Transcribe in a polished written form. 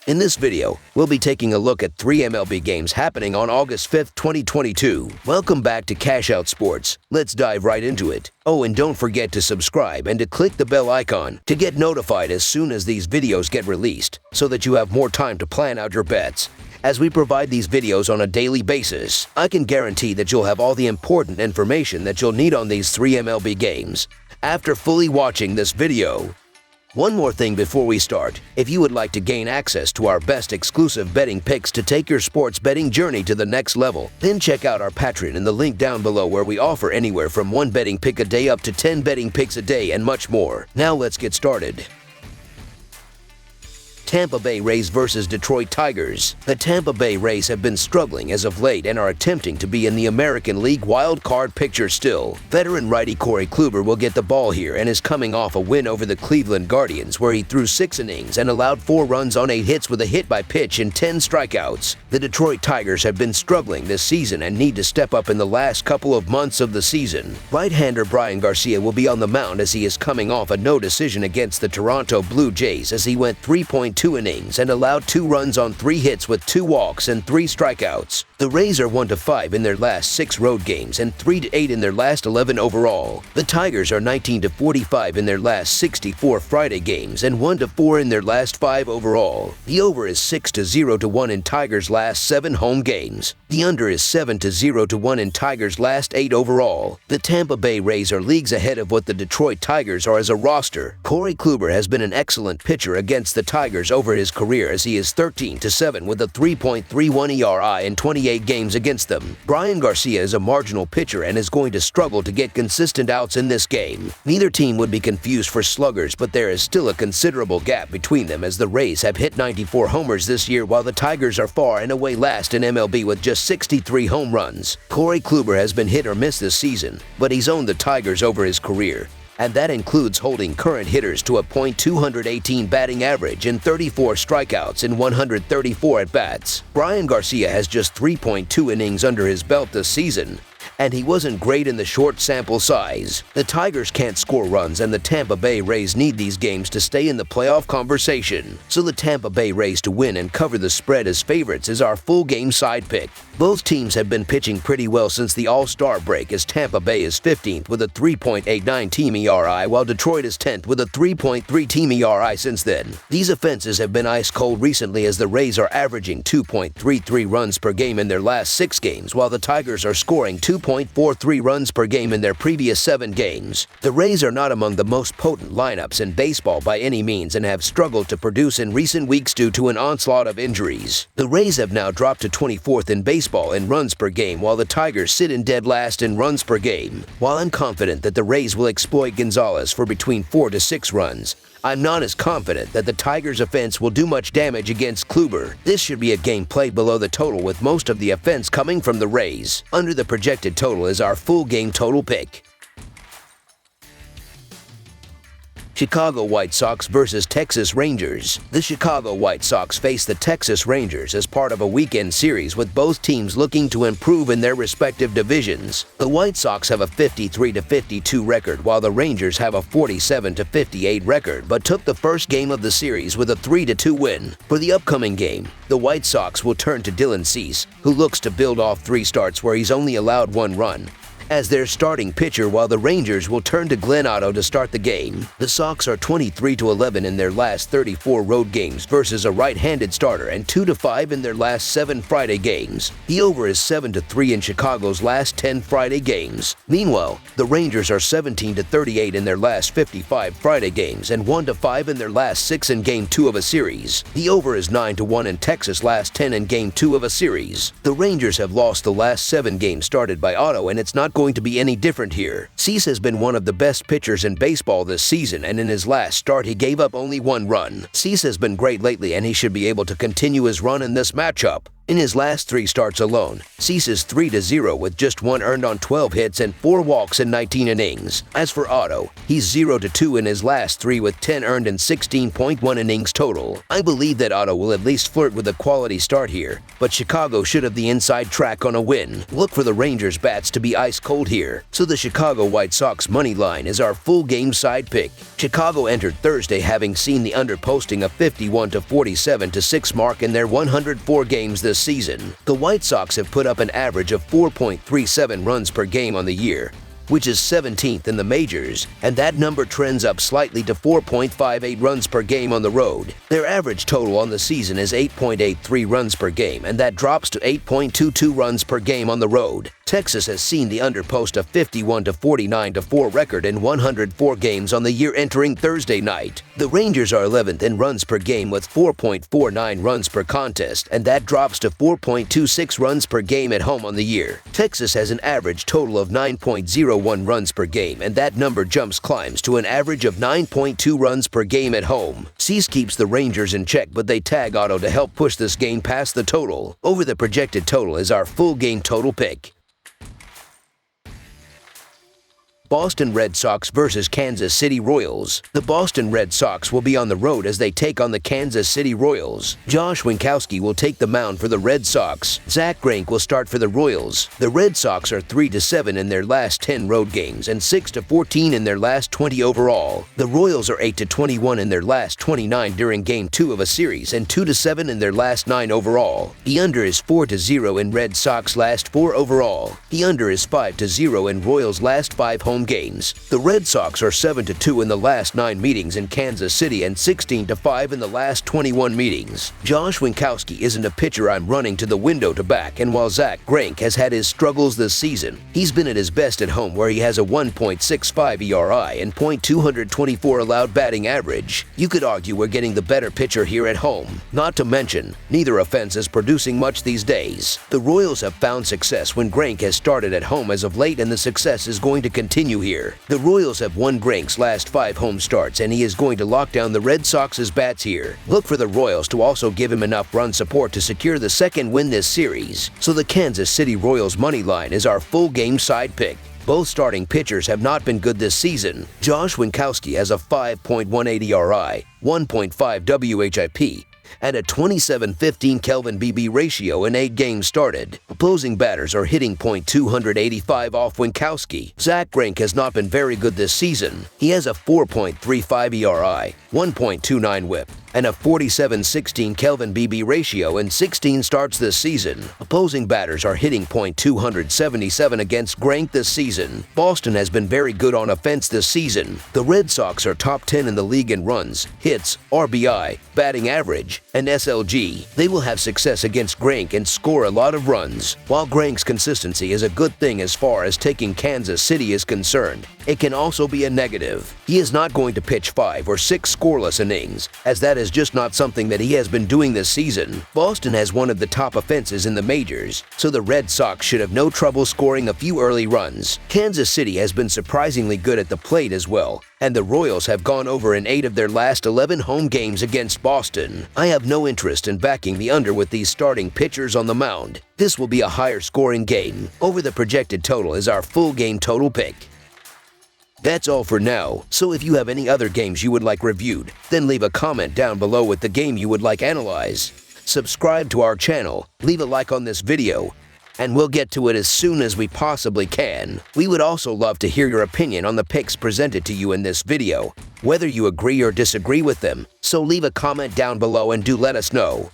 In this video, we'll be taking a look at 3 MLB games happening on August 5th, 2022. Welcome back to Cash Out Sports. Let's dive right into it. Oh, and don't forget to subscribe and to click the bell icon to get notified as soon as these videos get released, so that you have more time to plan out your bets. As we provide these videos on a daily basis, I can guarantee that you'll have all the important information that you'll need on these 3 MLB games after fully watching this video. One more thing before we start. If you would like to gain access to our best exclusive betting picks to take your sports betting journey to the next level, then check out our Patreon in the link down below, where we offer anywhere from 1 betting pick a day up to 10 betting picks a day and much more. Now let's get started. Tampa Bay Rays versus Detroit Tigers. The Tampa Bay Rays have been struggling as of late and are attempting to be in the American League wild card picture still. Veteran righty Corey Kluber will get the ball here and is coming off a win over the Cleveland Guardians, where he threw 6 innings and allowed 4 runs on 8 hits with a hit by pitch and 10 strikeouts. The Detroit Tigers have been struggling this season and need to step up in the last couple of months of the season. Right-hander Brian Garcia will be on the mound as he is coming off a no decision against the Toronto Blue Jays, as he went 3.2 innings and allowed 2 runs on 3 hits with 2 walks and 3 strikeouts. The Rays are 1-5 in their last 6 road games and 3-8 in their last 11 overall. The Tigers are 19-45 in their last 64 Friday games and 1-4 in their last 5 overall. The over is 6-0-1 in Tigers' last 7 home games. The under is 7-0-1 in Tigers' last 8 overall. The Tampa Bay Rays are leagues ahead of what the Detroit Tigers are as a roster. Corey Kluber has been an excellent pitcher against the Tigers over his career, as he is 13-7 with a 3.31 ERA in 28 games against them. Brian Garcia is a marginal pitcher and is going to struggle to get consistent outs in this game. Neither team would be confused for sluggers, but there is still a considerable gap between them, as the Rays have hit 94 homers this year while the Tigers are far and away last in MLB with just 63 home runs. Corey Kluber has been hit or miss this season, but he's owned the Tigers over his career, and that includes holding current hitters to a .218 batting average and 34 strikeouts in 134 at-bats. Brian Garcia has just 3.2 innings under his belt this season, and he wasn't great in the short sample size. The Tigers can't score runs, and the Tampa Bay Rays need these games to stay in the playoff conversation. So the Tampa Bay Rays to win and cover the spread as favorites is our full game side pick. Both teams have been pitching pretty well since the All-Star break, as Tampa Bay is 15th with a 3.89 team ERA, while Detroit is 10th with a 3.3 team ERA since then. These offenses have been ice cold recently, as the Rays are averaging 2.33 runs per game in their last 6 games, while the Tigers are scoring 2.43 runs per game in their previous 7 games. The Rays are not among the most potent lineups in baseball by any means and have struggled to produce in recent weeks due to an onslaught of injuries. The Rays have now dropped to 24th in baseball in runs per game, while the Tigers sit in dead last in runs per game. While I'm confident that the Rays will exploit Gonzalez for between 4 to 6 runs, I'm not as confident that the Tigers' offense will do much damage against Kluber. This should be a game played below the total, with most of the offense coming from the Rays. Under the projected total is our full game total pick. Chicago White Sox versus Texas Rangers. The Chicago White Sox face the Texas Rangers as part of a weekend series, with both teams looking to improve in their respective divisions. The White Sox have a 53-52 record, while the Rangers have a 47-58 record, but took the first game of the series with a 3-2 win. For the upcoming game, the White Sox will turn to Dylan Cease, who looks to build off 3 starts where he's only allowed 1 run, as their starting pitcher, while the Rangers will turn to Glenn Otto to start the game. The Sox are 23-11 in their last 34 road games versus a right-handed starter, and 2-5 in their last 7 Friday games. The over is 7-3 in Chicago's last 10 Friday games. Meanwhile, the Rangers are 17-38 in their last 55 Friday games and 1-5 in their last 6 in Game 2 of a series. The over is 9-1 in Texas' last 10 in Game 2 of a series. The Rangers have lost the last 7 games started by Otto, and it's not going to be any different here. Cease has been one of the best pitchers in baseball this season, and in his last start he gave up only 1 run. Cease has been great lately, and he should be able to continue his run in this matchup. In his last 3 starts alone, Cease is 3-0 with just 1 earned on 12 hits and 4 walks in 19 innings. As for Otto, he's 0-2 in his last 3 with 10 earned and 16.1 innings total. I believe that Otto will at least flirt with a quality start here, but Chicago should have the inside track on a win. Look for the Rangers bats to be ice cold here, so the Chicago White Sox money line is our full game side pick. Chicago entered Thursday having seen the under posting a 51-47-6 mark in their 104 games this season. The White Sox have put up an average of 4.37 runs per game on the year, which is 17th in the majors, and that number trends up slightly to 4.58 runs per game on the road. Their average total on the season is 8.83 runs per game, and that drops to 8.22 runs per game on the road. Texas has seen the under post a 51-49-4 record in 104 games on the year entering Thursday night. The Rangers are 11th in runs per game with 4.49 runs per contest, and that drops to 4.26 runs per game at home on the year. Texas has an average total of 9.01 runs per game, and that number climbs to an average of 9.2 runs per game at home. Cease keeps the Rangers in check, but they tag Otto to help push this game past the total. Over the projected total is our full game total pick. Boston Red Sox versus Kansas City Royals. The Boston Red Sox will be on the road as they take on the Kansas City Royals. Josh Winkowski will take the mound for the Red Sox. Zach Greinke will start for the Royals. The Red Sox are 3-7 in their last 10 road games and 6-14 in their last 20 overall. The Royals are 8-21 in their last 29 during Game 2 of a series and 2-7 in their last 9 overall. The under is 4-0 in Red Sox last 4 overall. The under is 5-0 in Royals last 5 home games. The Red Sox are 7-2 in the last 9 meetings in Kansas City and 16-5 in the last 21 meetings. Josh Winkowski isn't a pitcher I'm running to the window to back, and while Zach Greinke has had his struggles this season, he's been at his best at home where he has a 1.65 ERA and .224 allowed batting average. You could argue we're getting the better pitcher here at home. Not to mention, neither offense is producing much these days. The Royals have found success when Greinke has started at home as of late, and the success is going to continue here. The Royals have won Greinke's last 5 home starts, and he is going to lock down the Red Sox's bats here. Look for the Royals to also give him enough run support to secure the second win this series, so the Kansas City Royals money line is our full game side pick. Both starting pitchers have not been good this season. Josh Winkowski has a 5.18 ERA, 1.5 WHIP, and a 27-15 Kelvin BB ratio in 8 games started. Opposing batters are hitting .285 off Winkowski. Zach Greinke has not been very good this season. He has a 4.35 ERA, 1.29 WHIP, and a 47-16 Kelvin BB ratio in 16 starts this season. Opposing batters are hitting .277 against Greinke this season. Boston has been very good on offense this season. The Red Sox are top 10 in the league in runs, hits, RBI, batting average, and SLG. They will have success against Greinke and score a lot of runs. While Greinke's consistency is a good thing as far as taking Kansas City is concerned, it can also be a negative. He is not going to pitch 5 or 6 scoreless innings, as that is just not something that he has been doing this season. Boston has one of the top offenses in the majors, so the Red Sox should have no trouble scoring a few early runs. Kansas City has been surprisingly good at the plate as well, and the Royals have gone over in 8 of their last 11 home games against Boston. I have no interest in backing the under with these starting pitchers on the mound. This will be a higher scoring game. Over the projected total is our full game total pick. That's all for now, so if you have any other games you would like reviewed, then leave a comment down below with the game you would like analyzed. Subscribe to our channel, leave a like on this video, and we'll get to it as soon as we possibly can. We would also love to hear your opinion on the picks presented to you in this video, whether you agree or disagree with them, so leave a comment down below and do let us know.